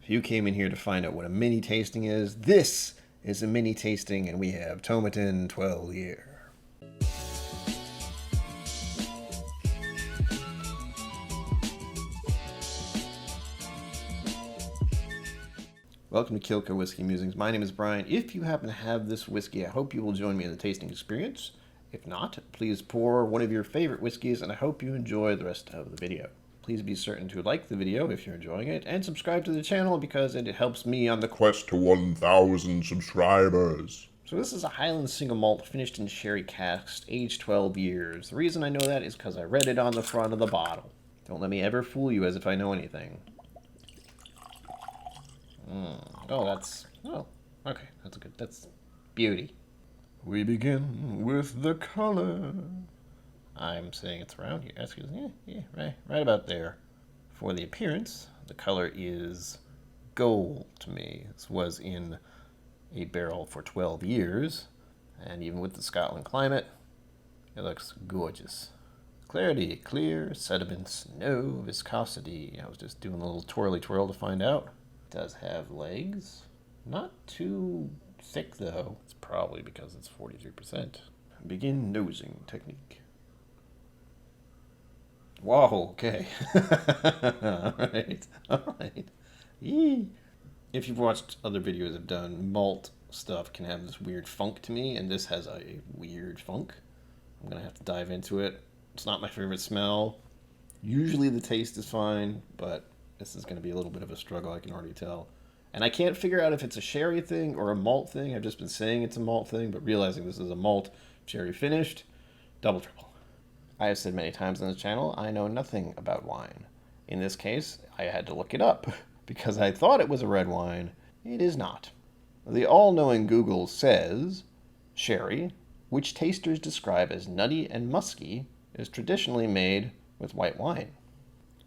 If you came in here to find out what a mini tasting is, this is a mini tasting, and we have Tomatin 12 year. Welcome to KIllco Whiskey Musings. My name is Brian. If you happen to have this whiskey, I hope you will join me in the tasting experience. If not, please pour one of your favorite whiskeys, and I hope you enjoy the rest of the video. Please be certain to like the video if you're enjoying it, and subscribe to the channel because it helps me on the quest to 1,000 subscribers. So this is a Highland single malt finished in sherry casks, aged 12 years. The reason I know that is because I read it on the front of the bottle. Don't let me ever fool you as if I know anything. Okay, that's beauty. We begin with the color. I'm saying it's around here. Excuse me. Yeah, right about there. For the appearance, the color is gold to me. This was in a barrel for 12 years, and even with the Scotland climate, it looks gorgeous. Clarity, clear, sediments, no viscosity. I was just doing a little twirly twirl to find out. It does have legs. Not too thick though. It's probably because it's 43%. Begin nosing technique. Whoa, okay. Alright. Yee. If you've watched other videos I've done, malt stuff can have this weird funk to me, and this has a weird funk. I'm gonna have to dive into it. It's not my favorite smell. Usually the taste is fine, but this is gonna be a little bit of a struggle, I can already tell. And I can't figure out if it's a sherry thing or a malt thing. I've just been saying it's a malt thing, but realizing this is a malt sherry finished, double trouble. I have said many times on this channel, I know nothing about wine. In this case, I had to look it up because I thought it was a red wine. It is not. The all-knowing Google says, sherry, which tasters describe as nutty and musky, is traditionally made with white wine.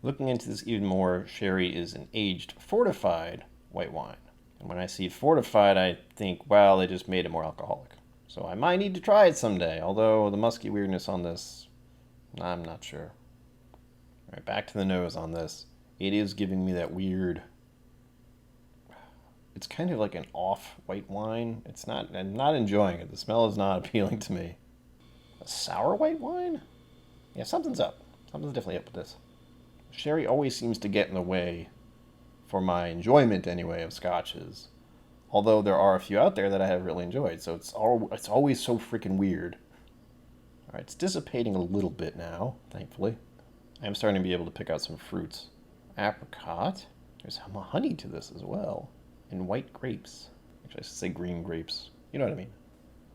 Looking into this even more, sherry is an aged, fortified white wine. And when I see fortified, I think, well, they just made it more alcoholic. So I might need to try it someday, although the musky weirdness on this, I'm not sure. All right, back to the nose on this. It is giving me that weird, it's kind of like an off white wine. I'm not enjoying it. The smell is not appealing to me. A sour white wine? Yeah, something's up. Something's definitely up with this. Sherry always seems to get in the way, for my enjoyment anyway, of scotches. Although there are a few out there that I have really enjoyed, so it's always so freaking weird. Alright, it's dissipating a little bit now, thankfully. I'm starting to be able to pick out some fruits. Apricot. There's some honey to this as well. And white grapes. Actually, I should say green grapes. You know what I mean.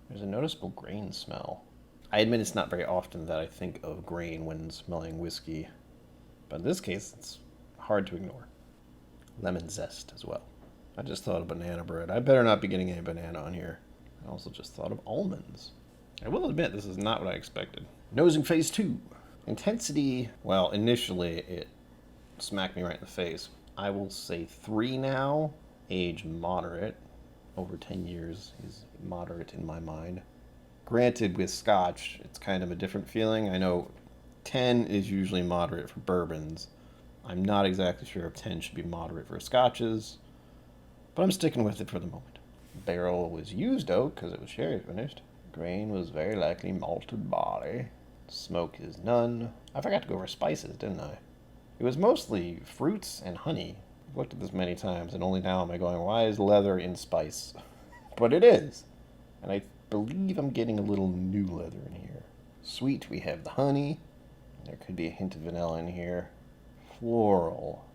There's a noticeable grain smell. I admit it's not very often that I think of grain when smelling whiskey. But in this case, it's hard to ignore. Lemon zest as well. I just thought of banana bread. I better not be getting any banana on here. I also just thought of almonds. I will admit, this is not what I expected. Nosing phase 2. Intensity, well, initially it smacked me right in the face. I will say 3 now. Age moderate. Over 10 years is moderate in my mind. Granted, with Scotch, it's kind of a different feeling. I know 10 is usually moderate for bourbons. I'm not exactly sure if 10 should be moderate for Scotches, but I'm sticking with it for the moment. Barrel was used oak because it was sherry finished. Grain was very likely malted barley. Smoke is none. I forgot to go over spices, didn't I? It was mostly fruits and honey. I've looked at this many times, and only now am I going, why is leather in spice? But it is. And I believe I'm getting a little new leather in here. Sweet, we have the honey. There could be a hint of vanilla in here. Floral.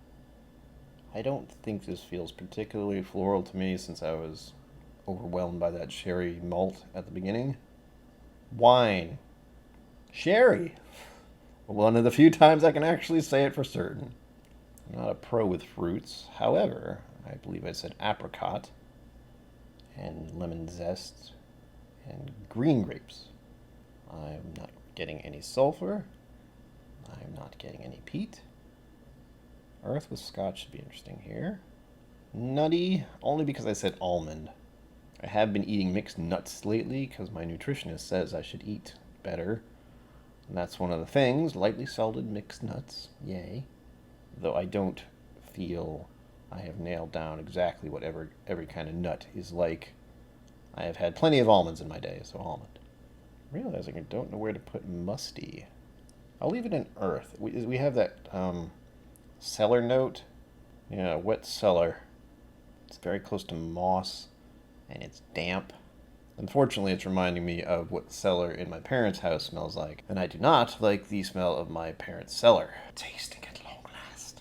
I don't think this feels particularly floral to me since I was overwhelmed by that sherry malt at the beginning. Wine. Sherry. One of the few times I can actually say it for certain. I'm not a pro with fruits. However, I believe I said apricot and lemon zest and green grapes. I'm not getting any sulfur. I'm not getting any peat. Earth with Scotch should be interesting here. Nutty, only because I said almond. I have been eating mixed nuts lately because my nutritionist says I should eat better. And that's one of the things, lightly salted mixed nuts, yay. Though I don't feel I have nailed down exactly what every kind of nut is like. I have had plenty of almonds in my day, so almond. Realizing I don't know where to put musty. I'll leave it in earth. We have that cellar note. Yeah, wet cellar. It's very close to moss, and it's damp. Unfortunately, it's reminding me of what the cellar in my parents' house smells like, and I do not like the smell of my parents' cellar. Tasting at long last.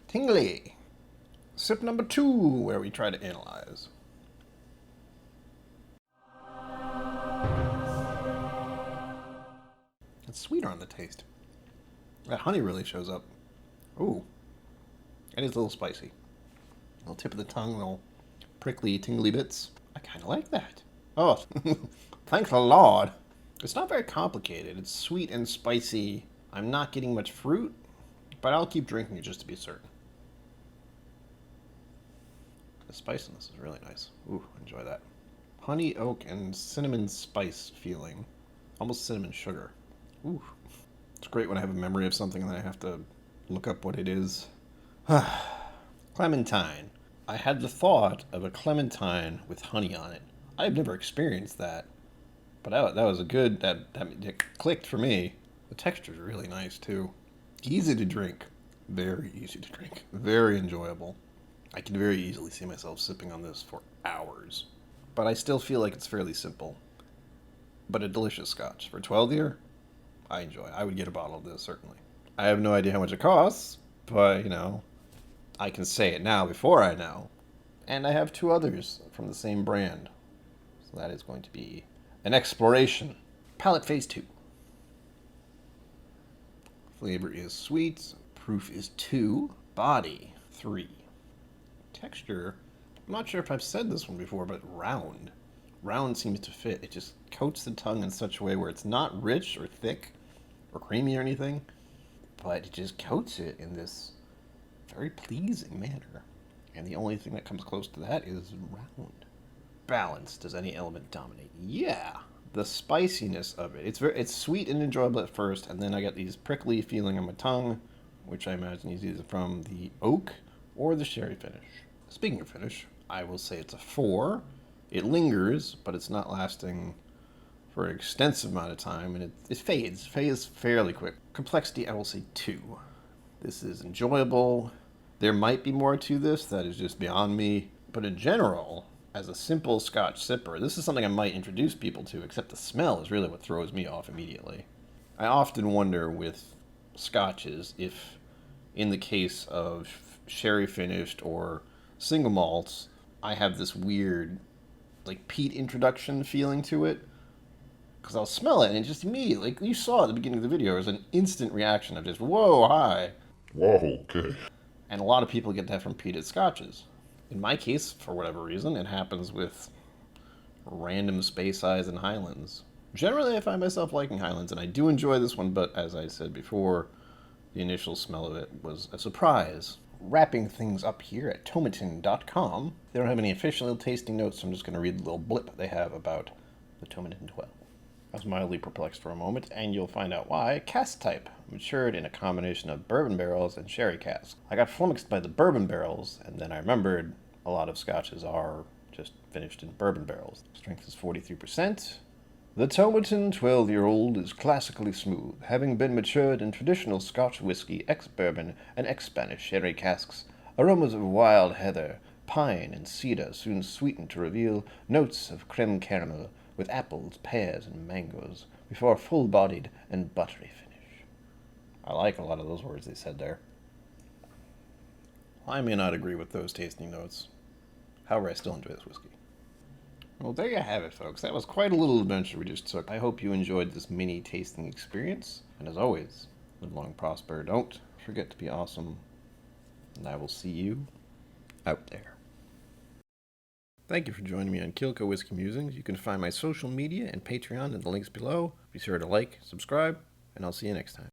Tingly. Sip number 2, where we try to analyze. It's sweeter on the taste. That honey really shows up. Ooh. It is a little spicy. A little tip of the tongue, little prickly, tingly bits. I kind of like that. Oh, thank the Lord. It's not very complicated. It's sweet and spicy. I'm not getting much fruit, but I'll keep drinking it just to be certain. The spiciness is really nice. Ooh, enjoy that. Honey, oak, and cinnamon spice feeling. Almost cinnamon sugar. Ooh. It's great when I have a memory of something and then I have to look up what it is. Clementine. I had the thought of a clementine with honey on it. I've never experienced that. But that was a good, that it clicked for me. The texture is really nice too. Easy to drink. Very easy to drink. Very enjoyable. I can very easily see myself sipping on this for hours. But I still feel like it's fairly simple. But a delicious scotch. For 12 year, I enjoy it. I would get a bottle of this, certainly. I have no idea how much it costs, but, I can say it now before I know. And I have 2 others from the same brand. So that is going to be an exploration. Palate phase 2. Flavor is sweet. Proof is 2. Body, 3. Texture, I'm not sure if I've said this one before, but round. Round seems to fit. It just coats the tongue in such a way where it's not rich or thick or creamy or anything, but it just coats it in this very pleasing manner. And the only thing that comes close to that is round. Balance. Does any element dominate? Yeah. The spiciness of it. It's sweet and enjoyable at first, and then I get these prickly feeling on my tongue, which I imagine is either from the oak or the sherry finish. Speaking of finish, I will say it's a 4. It lingers, but it's not lasting for an extensive amount of time, and it fades fairly quick. Complexity, I will say 2. This is enjoyable. There might be more to this that is just beyond me, but in general, as a simple Scotch sipper, this is something I might introduce people to, except the smell is really what throws me off immediately. I often wonder with Scotches if, in the case of sherry finished or single malts, I have this weird, like, peat introduction feeling to it. Because I'll smell it and just immediately, like you saw at the beginning of the video, there's an instant reaction of just, whoa, hi. Whoa, okay. And a lot of people get that from peated scotches. In my case, for whatever reason, it happens with random Space Eyes and Highlands. Generally, I find myself liking Highlands, and I do enjoy this one, but as I said before, the initial smell of it was a surprise. Wrapping things up here at Tomatin.com. They don't have any official tasting notes, so I'm just going to read the little blip they have about the Tomatin 12. I was mildly perplexed for a moment, and you'll find out why. Cask type, matured in a combination of bourbon barrels and sherry casks. I got flummoxed by the bourbon barrels, and then I remembered a lot of scotches are just finished in bourbon barrels. Strength is 43%. The Tomatin 12-year-old is classically smooth, having been matured in traditional Scotch whiskey, ex-bourbon, and ex-Spanish sherry casks. Aromas of wild heather, pine, and cedar soon sweeten to reveal notes of creme caramel, with apples, pears, and mangoes, before a full-bodied and buttery finish. I like a lot of those words they said there. I may not agree with those tasting notes. However, I still enjoy this whiskey. Well, there you have it, folks. That was quite a little adventure we just took. I hope you enjoyed this mini tasting experience. And as always, live long, prosper. Don't forget to be awesome. And I will see you out there. Thank you for joining me on KIllco Whiskey Musings. You can find my social media and Patreon in the links below. Be sure to like, subscribe, and I'll see you next time.